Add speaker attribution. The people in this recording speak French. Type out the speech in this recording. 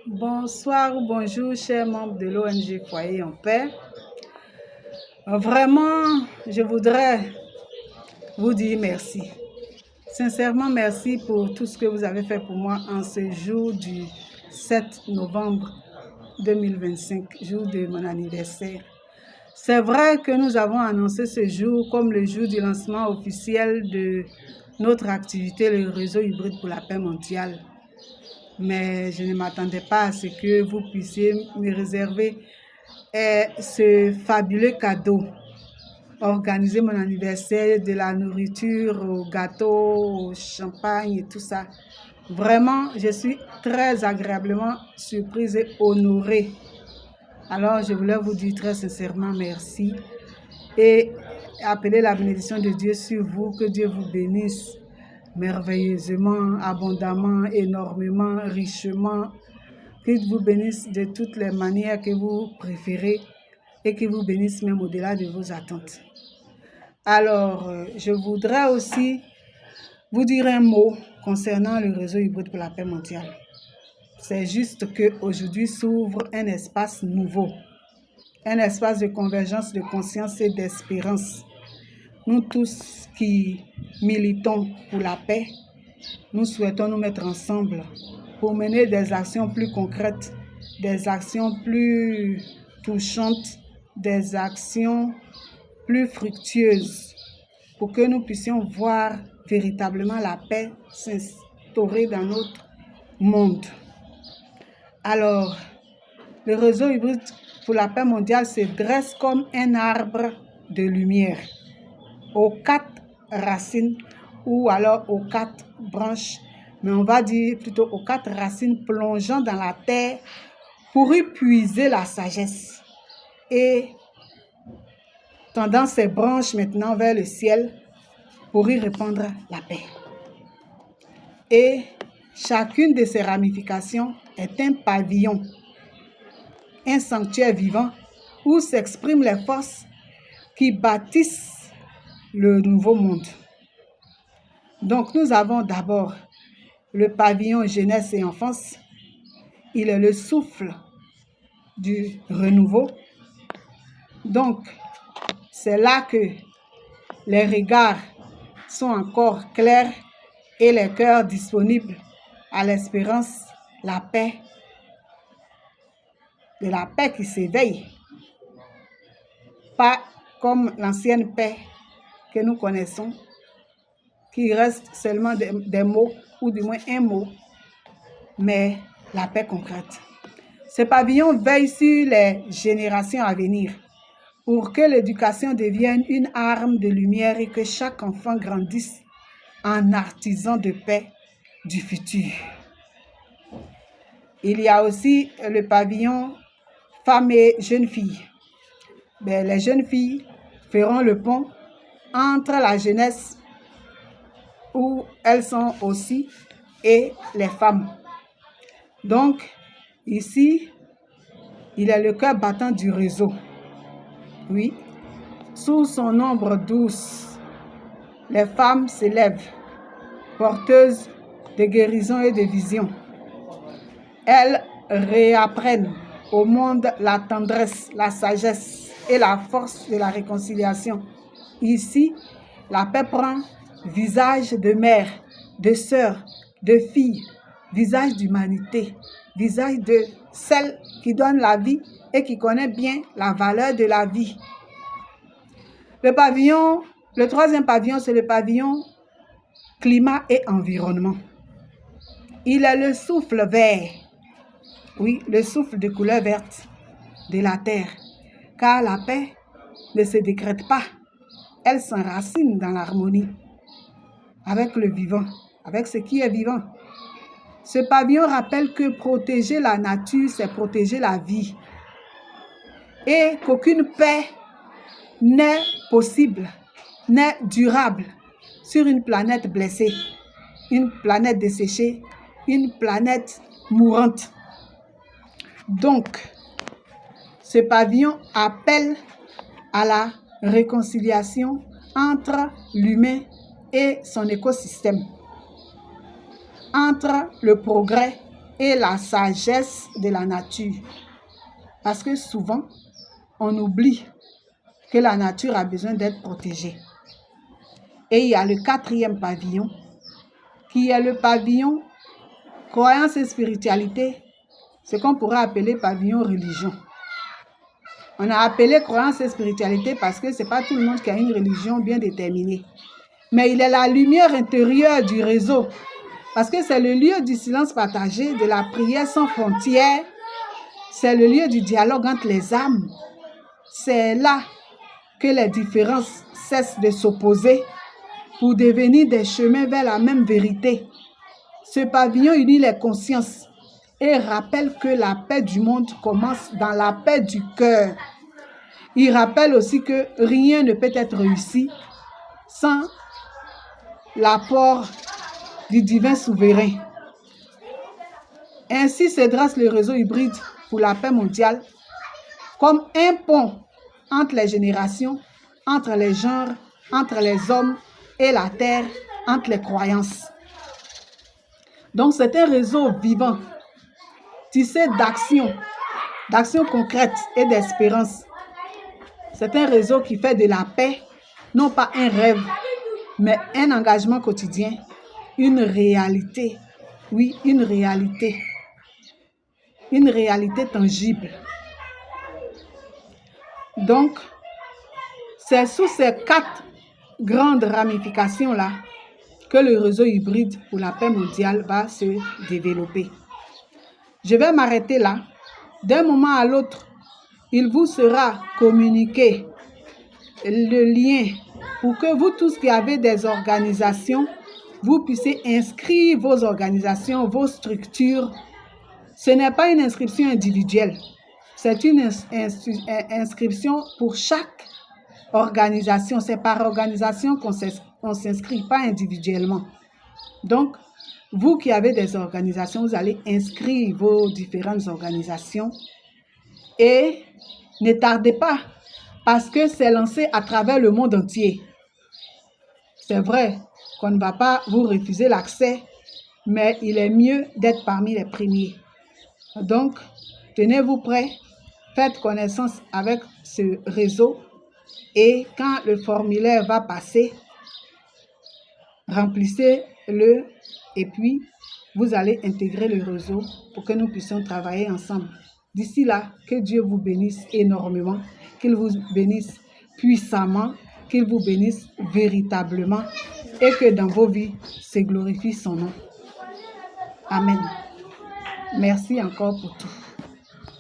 Speaker 1: Bonsoir ou bonjour, chers membres de l'ONG Foyer en Paix. Vraiment, je voudrais vous dire merci. Sincèrement, merci pour tout ce que vous avez fait pour moi en ce jour du 7 novembre 2025, jour de mon anniversaire. C'est vrai que nous avons annoncé ce jour comme le jour du lancement officiel de notre activité, le réseau hybride pour la paix mondiale. Mais je ne m'attendais pas à ce que vous puissiez me réserver ce fabuleux cadeau. Organiser mon anniversaire, de la nourriture, au gâteau, au champagne et tout ça. Vraiment, je suis très agréablement surprise et honorée. Alors, je voulais vous dire très sincèrement merci et appeler la bénédiction de Dieu sur vous, que Dieu vous bénisse merveilleusement, abondamment, énormément, richement, qu'il vous bénisse de toutes les manières que vous préférez et qu'il vous bénisse même au-delà de vos attentes. Alors, je voudrais aussi vous dire un mot concernant le réseau hybride pour la paix mondiale. C'est juste qu'aujourd'hui s'ouvre un espace nouveau, un espace de convergence de conscience et d'espérance. Nous tous qui militons pour la paix, nous souhaitons nous mettre ensemble pour mener des actions plus concrètes, des actions plus touchantes, des actions plus fructueuses, pour que nous puissions voir véritablement la paix s'instaurer dans notre monde. Alors, le réseau hybride pour la paix mondiale se dresse comme un arbre de lumière aux 4 racines ou alors aux 4 branches, mais on va dire plutôt aux 4 racines plongeant dans la terre pour y puiser la sagesse et tendant ses branches maintenant vers le ciel pour y répandre la paix. Et chacune de ces ramifications est un pavillon, un sanctuaire vivant où s'expriment les forces qui bâtissent le nouveau monde. Donc nous avons d'abord le pavillon jeunesse et enfance. Il est le souffle du renouveau. Donc c'est là que les regards sont encore clairs et les cœurs disponibles à l'espérance, la paix, de la paix qui s'éveille. Pas comme l'ancienne paix que nous connaissons, qui reste seulement des mots, ou du moins un mot, mais la paix concrète. Ce pavillon veille sur les générations à venir pour que l'éducation devienne une arme de lumière et que chaque enfant grandisse en artisan de paix du futur. Il y a aussi le pavillon femmes et jeunes filles. Les jeunes filles feront le pont entre la jeunesse où elles sont aussi et les femmes. Donc, ici, il est le cœur battant du réseau. Oui, sous son ombre douce, les femmes s'élèvent, porteuses de guérison et de vision. Elles réapprennent au monde la tendresse, la sagesse et la force de la réconciliation. Ici, la paix prend visage de mère, de sœur, de fille, visage d'humanité, visage de celle qui donne la vie et qui connaît bien la valeur de la vie. Le troisième pavillon, c'est le pavillon climat et environnement. Il est le souffle vert, oui, le souffle de couleur verte de la terre, car la paix ne se décrète pas, elle s'enracine dans l'harmonie avec le vivant, avec ce qui est vivant. Ce pavillon rappelle que protéger la nature, c'est protéger la vie. Et qu'aucune paix n'est possible, n'est durable sur une planète blessée, une planète desséchée, une planète mourante. Donc, ce pavillon appelle à la réconciliation entre l'humain et son écosystème, entre le progrès et la sagesse de la nature. Parce que souvent, on oublie que la nature a besoin d'être protégée. Et il y a le 4e pavillon, qui est le pavillon croyance et spiritualité, ce qu'on pourrait appeler pavillon religion. On a appelé croyance et spiritualité parce que ce n'est pas tout le monde qui a une religion bien déterminée. Mais il est la lumière intérieure du réseau. Parce que c'est le lieu du silence partagé, de la prière sans frontières. C'est le lieu du dialogue entre les âmes. C'est là que les différences cessent de s'opposer pour devenir des chemins vers la même vérité. Ce pavillon unit les consciences et rappelle que la paix du monde commence dans la paix du cœur. Il rappelle aussi que rien ne peut être réussi sans l'apport du divin souverain. Ainsi se dresse le réseau hybride pour la paix mondiale comme un pont entre les générations, entre les genres, entre les hommes et la terre, entre les croyances. Donc c'est un réseau vivant, tissé d'actions concrètes et d'espérance. C'est un réseau qui fait de la paix, non pas un rêve, mais un engagement quotidien, une réalité. Oui, une réalité tangible. Donc, c'est sous ces 4 grandes ramifications-là que le réseau hybride pour la paix mondiale va se développer. Je vais m'arrêter là. D'un moment à l'autre, il vous sera communiqué le lien pour que vous tous qui avez des organisations, vous puissiez inscrire vos organisations, vos structures. Ce n'est pas une inscription individuelle, c'est une inscription pour chaque organisation. C'est par organisation qu'on s'inscrit, pas individuellement. Donc, vous qui avez des organisations, vous allez inscrire vos différentes organisations et ne tardez pas parce que c'est lancé à travers le monde entier. C'est vrai qu'on ne va pas vous refuser l'accès, mais il est mieux d'être parmi les premiers. Donc, tenez-vous prêts, faites connaissance avec ce réseau et quand le formulaire va passer, remplissez-le et puis vous allez intégrer le réseau pour que nous puissions travailler ensemble. D'ici là, que Dieu vous bénisse énormément, qu'il vous bénisse puissamment, qu'il vous bénisse véritablement et que dans vos vies se glorifie son nom. Amen. Merci encore pour tout.